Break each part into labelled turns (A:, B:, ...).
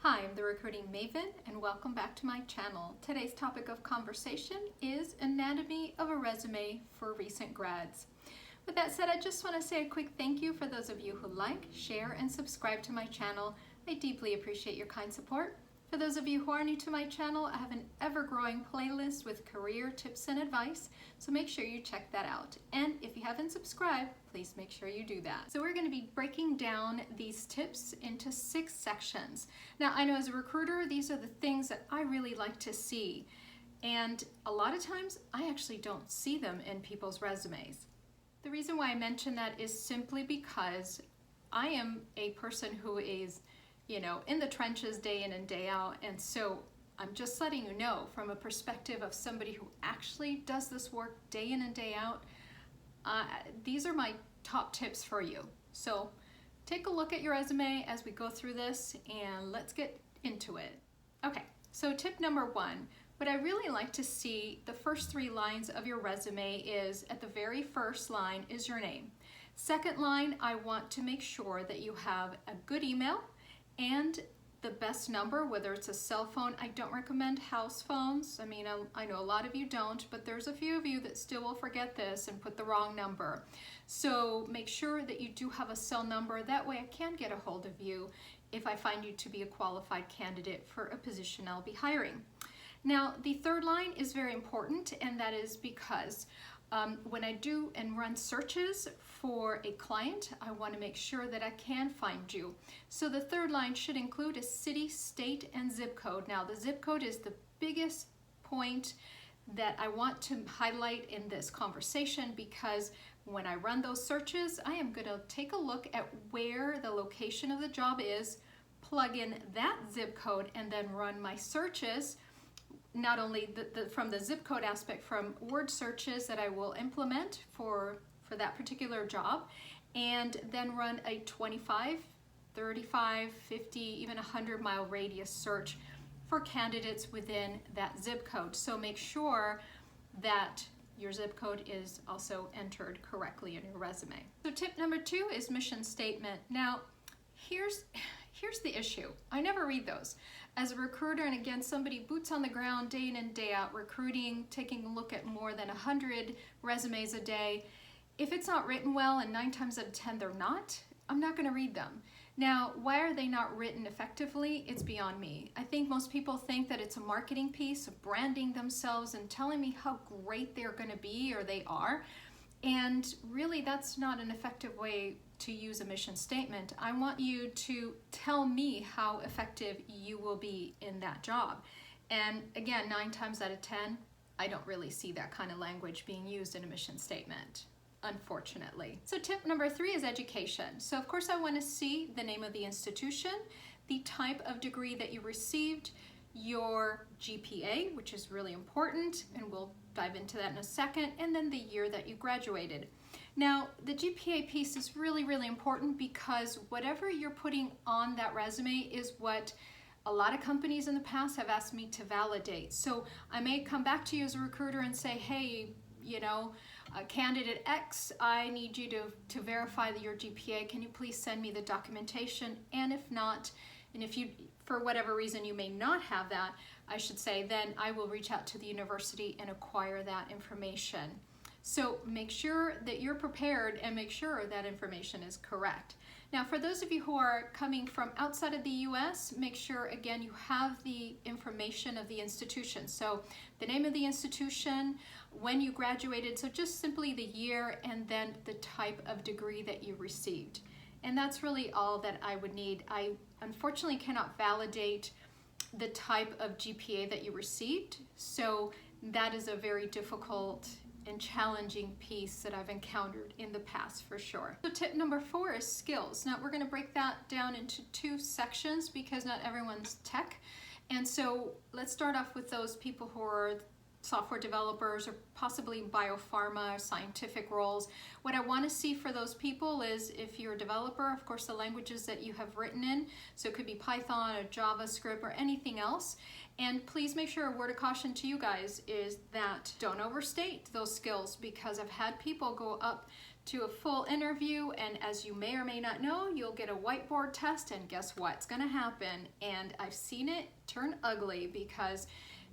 A: Hi, I'm the Recruiting Maven and welcome back to my channel. Today's topic of conversation is anatomy of a resume for recent grads. With that said, I just want to say a quick thank you for those of you who like, share, and subscribe to my channel. I deeply appreciate your kind support. For those of you who are new to my channel, I have an ever-growing playlist with career tips and advice, so make sure you check that out. And if you haven't subscribed, please make sure you do that. So we're going to be breaking down these tips into 6 sections. Now, I know as a recruiter, these are the things that I really like to see. And a lot of times, I actually don't see them in people's resumes. The reason why I mention that is simply because I am a person who is in the trenches day in and day out. And so I'm just letting you know from a perspective of somebody who actually does this work day in and day out, these are my top tips for you. So take a look at your resume as we go through this and let's get into it. Okay, so tip number 1, what I really like to see, the first 3 lines of your resume is, at the very first line is your name. Second line, I want to make sure that you have a good email and the best number, whether it's a cell phone. I don't recommend house phones. I mean, I know a lot of you don't, but there's a few of you that still will forget this and put the wrong number. So make sure that you do have a cell number. That way I can get a hold of you if I find you to be a qualified candidate for a position I'll be hiring. Now, the third line is very important, and that is because when I do and run searches for a client, I want to make sure that I can find you. So the third line should include a city, state, and zip code. Now, the zip code is the biggest point that I want to highlight in this conversation, because when I run those searches, I am going to take a look at where the location of the job is, plug in that zip code, and then run my searches. Not only from the zip code aspect, from word searches that I will implement for that particular job, and then run a 25, 35, 50, even 100-mile radius search for candidates within that zip code. So make sure that your zip code is also entered correctly in your resume. So tip number 2 is mission statement. Now, here's the issue. I never read those. As a recruiter, and again, somebody boots on the ground day in and day out, recruiting, taking a look at more than 100 resumes a day, if it's not written well, and 9 times out of 10 they're not, I'm not going to read them. Now, why are they not written effectively? It's beyond me. I think most people think that it's a marketing piece of branding themselves and telling me how great they're going to be, or they are. And really, that's not an effective way to use a mission statement. I want you to tell me how effective you will be in that job. And again, 9 times out of 10, I don't really see that kind of language being used in a mission statement, unfortunately. So tip number 3 is education. So of course I want to see the name of the institution, the type of degree that you received, your GPA, which is really important, and we'll dive into that in a second, and then the year that you graduated. Now, the GPA piece is really, really important, because whatever you're putting on that resume is what a lot of companies in the past have asked me to validate. So I may come back to you as a recruiter and say, hey, candidate X, I need you to verify your GPA. Can you please send me the documentation? And if not, and if you, for whatever reason, you may not have that, I should say, then I will reach out to the university and acquire that information. So make sure that you're prepared and make sure that information is correct. Now, for those of you who are coming from outside of the US, make sure, again, you have the information of the institution. So the name of the institution, when you graduated, so just simply the year, and then the type of degree that you received. And that's really all that I would need. I unfortunately cannot validate the type of GPA that you received, so that is a very difficult and challenging piece that I've encountered in the past, for sure. So tip number 4 is skills. Now we're going to break that down into 2 sections, because not everyone's tech. And so let's start off with those people who are software developers, or possibly biopharma, scientific roles. What I want to see for those people is, if you're a developer, of course, the languages that you have written in. So it could be Python or JavaScript or anything else. And please make sure, a word of caution to you guys is that don't overstate those skills, because I've had people go up to a full interview, and as you may or may not know, you'll get a whiteboard test, and guess what's gonna happen? And I've seen it turn ugly because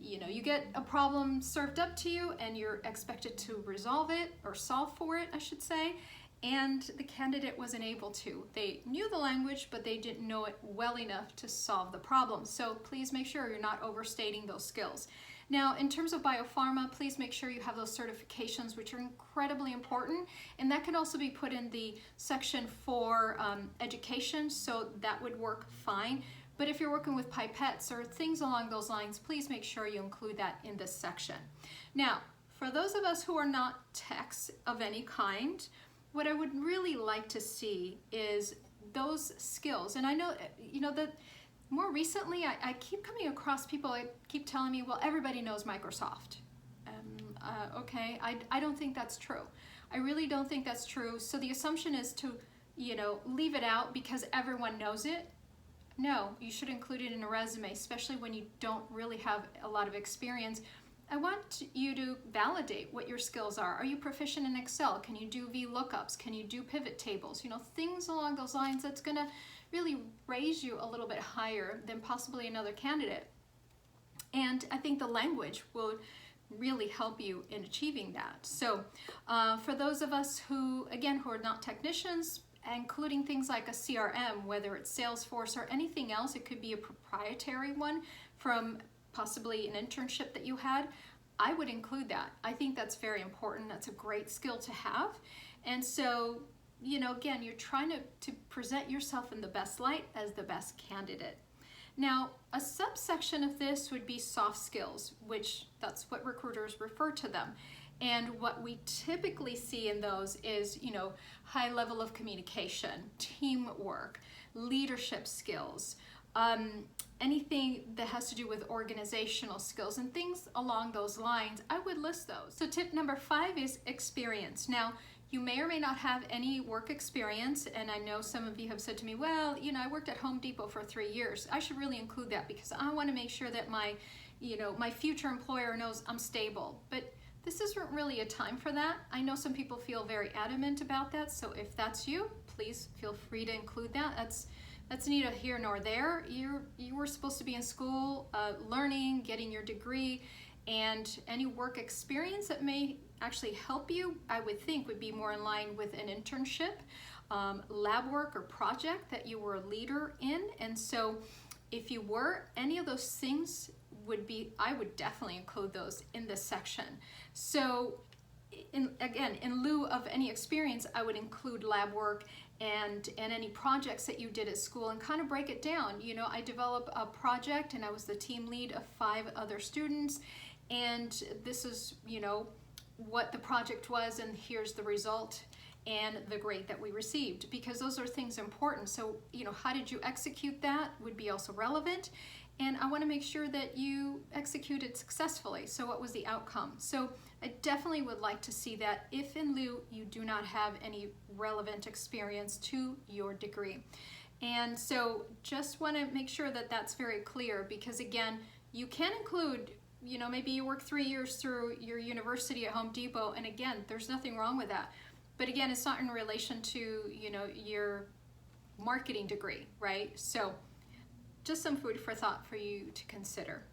A: you get a problem served up to you and you're expected to resolve it, or solve for it, I should say, and the candidate wasn't able to. They knew the language, but they didn't know it well enough to solve the problem. So please make sure you're not overstating those skills. Now, in terms of biopharma, please make sure you have those certifications, which are incredibly important, and that can also be put in the section for education, so that would work fine. But if you're working with pipettes or things along those lines, please make sure you include that in this section. Now, for those of us who are not techs of any kind, what I would really like to see is those skills. And I know, that more recently, I keep coming across people that keep telling me, well, everybody knows Microsoft. Okay, I don't think that's true. I really don't think that's true. So the assumption is to, leave it out because everyone knows it. No, you should include it in a resume, especially when you don't really have a lot of experience. I want you to validate what your skills are. Are you proficient in Excel? Can you do VLOOKUPs? Can you do pivot tables? Things along those lines that's gonna really raise you a little bit higher than possibly another candidate. And I think the language will really help you in achieving that. So for those of us who are not technicians, including things like a CRM, whether it's Salesforce or anything else, it could be a proprietary one from possibly an internship that you had, I would include that. I think that's very important. That's a great skill to have. And so, again, you're trying to present yourself in the best light as the best candidate. Now, a subsection of this would be soft skills, which that's what recruiters refer to them. And what we typically see in those is, high level of communication, teamwork, leadership skills, anything that has to do with organizational skills and things along those lines, I would list those. So tip number 5 is experience. Now, you may or may not have any work experience, and I know some of you have said to me, well, I worked at Home Depot for 3 years. I should really include that because I want to make sure that my future employer knows I'm stable. But this isn't really a time for that. I know some people feel very adamant about that, so if that's you, please feel free to include that. That's neither here nor there. You were supposed to be in school, learning, getting your degree, and any work experience that may actually help you, I would think, would be more in line with an internship, lab work or project that you were a leader in. And so if you were, any of those things I would definitely include those in this section. So in lieu of any experience, I would include lab work and any projects that you did at school and kind of break it down. I developed a project and I was the team lead of 5 other students, and this is, what the project was, and here's the result and the grade that we received, because those are things important. So, how did you execute that would be also relevant. And I want to make sure that you executed successfully. So what was the outcome? So I definitely would like to see that if in lieu you do not have any relevant experience to your degree. And so just want to make sure that that's very clear, because again, you can include, maybe you work 3 years through your university at Home Depot, and again, there's nothing wrong with that. But again, it's not in relation to, your marketing degree, right? So just some food for thought for you to consider.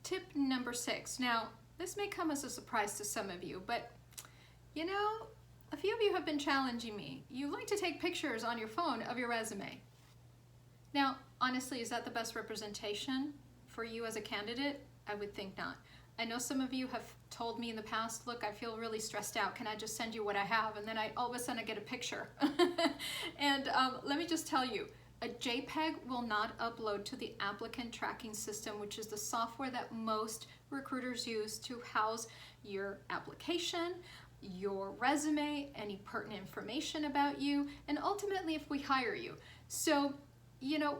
A: Tip number 6. Now, this may come as a surprise to some of you, but a few of you have been challenging me. You like to take pictures on your phone of your resume. Now, honestly, is that the best representation for you as a candidate? I would think not. I know some of you have told me in the past, look, I feel really stressed out. Can I just send you what I have? And then all of a sudden I get a picture. And let me just tell you, a JPEG will not upload to the applicant tracking system, which is the software that most recruiters use to house your application, your resume, any pertinent information about you, and ultimately if we hire you. So,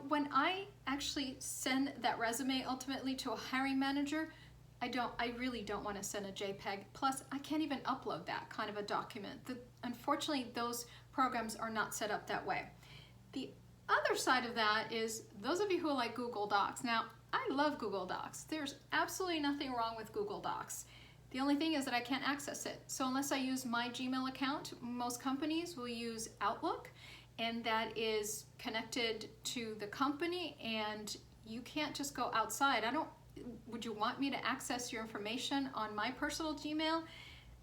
A: when I actually send that resume ultimately to a hiring manager, I really don't want to send a JPEG. Plus, I can't even upload that kind of a document. Unfortunately, those programs are not set up that way. The other side of that is those of you who like Google Docs. Now, I love Google Docs. There's absolutely nothing wrong with Google Docs. The only thing is that I can't access it. So unless I use my Gmail account, most companies will use Outlook, and that is connected to the company, and you can't just go outside. Would you want me to access your information on my personal Gmail?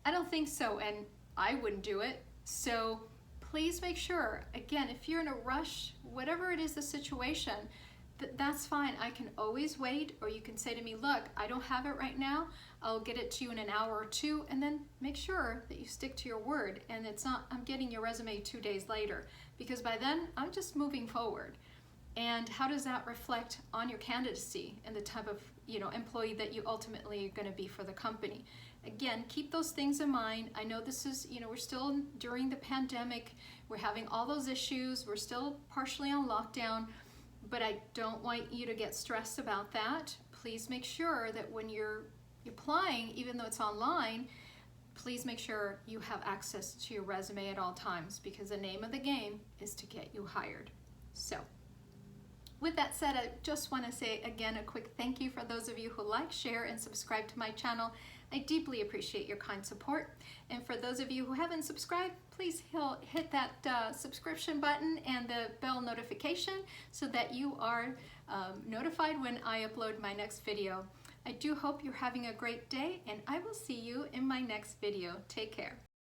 A: I don't think so, and I wouldn't do it. So please make sure, again, if you're in a rush, whatever it is the situation, that's fine. I can always wait, or you can say to me, look, I don't have it right now. I'll get it to you in an hour or two, and then make sure that you stick to your word, and it's not, I'm getting your resume 2 days later, because by then I'm just moving forward. And how does that reflect on your candidacy and the type of employee that you ultimately are going to be for the company? Again, keep those things in mind. I know this is, we're still during the pandemic. We're having all those issues. We're still partially on lockdown, but I don't want you to get stressed about that. Please make sure that when you're applying, even though it's online, please make sure you have access to your resume at all times, because the name of the game is to get you hired. So with that said, I just want to say again a quick thank you for those of you who like, share, and subscribe to my channel. I deeply appreciate your kind support. And for those of you who haven't subscribed, please hit that subscription button and the bell notification so that you are notified when I upload my next video. I do hope you're having a great day, and I will see you in my next video. Take care.